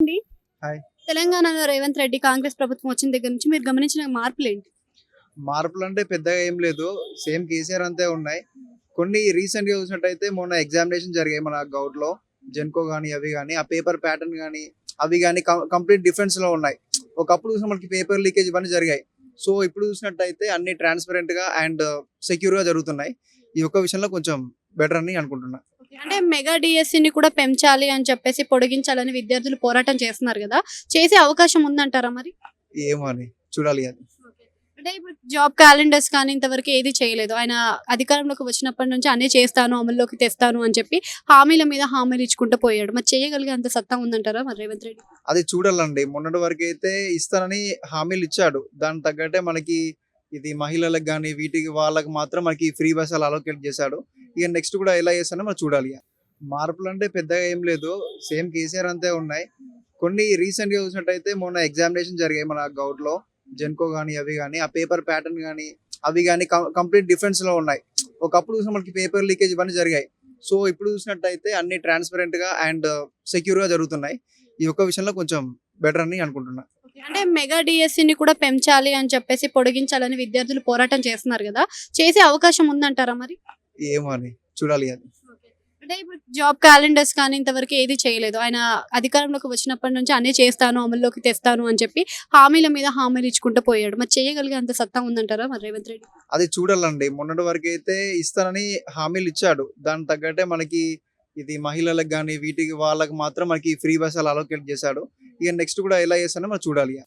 అండి. హాయ్. తెలంగాణలో రేవంత్ రెడ్డి కాంగ్రెస్ ప్రభుత్వం వచ్చిన దగ్గర నుంచి మీరు గమనించిన మార్పులేంటి? మార్పులంటే పెద్దగా ఏం లేదు. సేమ్ కేసీఆర్ అంతే ఉన్నాయి. కొన్ని రీసెంట్‌గా చూసినట్టయితే మొన్న ఎగ్జామినేషన్ జరిగాయి మన గౌట్‌లో. జెన్‌కో గాని, అవి గాని, ఆ పేపర్ ప్యాటర్న్ గాని, అవి గాని కంప్లీట్ డిఫరెన్స్‌లో ఉన్నాయి. ఒకప్పుడు చూసిన మనకి పేపర్ లీకేజ్ ఇవన్నీ జరిగాయి. సో, ఇప్పుడు చూసినట్టయితే అన్నీ ట్రాన్స్‌పరెంట్‌గా అండ్ సెక్యూర్‌గా జరుగుతున్నాయి. ఈ ఒక్క విషయంలో కొంచెం బెటర్ అని అనుకుంటున్నా. అంటే మెగా డిఎస్సిని కూడా పెంచాలి అని చెప్పేసి పొడిగించాలని విద్యార్థులు పోరాటం చేస్తున్నారు గదా! చేసే అవకాశం ఉందంటారా మరి? ఏమో అని చూడాలి అది. అంటే ఇప్పుడు జాబ్ క్యాలెండర్స్ కానీ ఇంతవరకు ఏది చేయలేదు. ఆయన అధికారంలోకి వచ్చినప్పటి నుంచి అన్నీ చేస్తాను, అమల్లోకి తెస్తాను అని చెప్పి హామీల మీద హామీలు ఇచ్చుకుంటూ పోయాడు. మరి చేయగలిగే అంత సత్తా ఉందంటారా మరి రేవంత్ రెడ్డి? అది చూడాలండి. మొన్నటి వరకైతే ఇస్తానని హామీలిచ్చాడు. దానికి తగ్గట్టే మనకి ఇది మహిళలకు గాని, వీటికి వాళ్ళకి మాత్రం మనకి ఫ్రీ బస్సులు అలొకేట్ చేశాడు. ఇక నెక్స్ట్ కూడా ఎలా చేస్తాడో మనం చూడాలి ఇగ. మార్పులంటే పెద్దగా ఏం లేదు. సేమ్ కేసీఆర్ అంతే ఉన్నాయి. కొన్ని రీసెంట్‌గా చూసినట్టయితే మొన్న ఎగ్జామినేషన్ జరిగాయి మన గౌట్‌లో. జెన్‌కో గాని, అవి గాని, ఆ పేపర్ ప్యాటర్న్ గాని, అవి గాని కంప్లీట్ డిఫరెన్స్‌లో ఉన్నాయి. ఒకప్పుడు చూసిన మనకి పేపర్ లీకేజ్ ఇవన్నీ జరిగాయి. సో, ఇప్పుడు చూసినట్టయితే అన్నీ ట్రాన్స్‌పరెంట్‌గా అండ్ సెక్యూర్‌గా జరుగుతున్నాయి. ఈ ఒక్క విషయంలో కొంచెం బెటర్ అని అనుకుంటున్నా. అంటే మెగా డిఎస్సిని కూడా పెంచాలి అని చెప్పేసి పొడిగించాలని విద్యార్థులు పోరాటం చేస్తున్నారు గదా! చేసే అవకాశం ఉందంటారా మరి? ఏమో అని చూడాలి అది. అంటే ఇప్పుడు జాబ్ క్యాలెండర్స్ కానీ ఇంతవరకు ఏది చేయలేదు. ఆయన అధికారంలోకి వచ్చినప్పటి నుంచి అన్నీ చేస్తాను, అమల్లోకి తెస్తాను అని చెప్పి హామీల మీద హామీలు ఇచ్చుకుంటూ పోయాడు. మరి చేయగలిగే అంత సత్తా ఉందంటారా మరి రేవంత్ రెడ్డి? అది చూడాలండి. మొన్నటి వరకైతే ఇస్తానని హామీలిచ్చాడు. దానికి తగ్గట్టే మనకి ఇది మహిళలకు గాని, వీటికి వాళ్ళకి మాత్రం మనకి ఫ్రీ బస్సులు అలొకేట్ చేశాడు. ఇక నెక్స్ట్ కూడా ఎలా చేస్తాడో మనం చూడాలి ఇగ.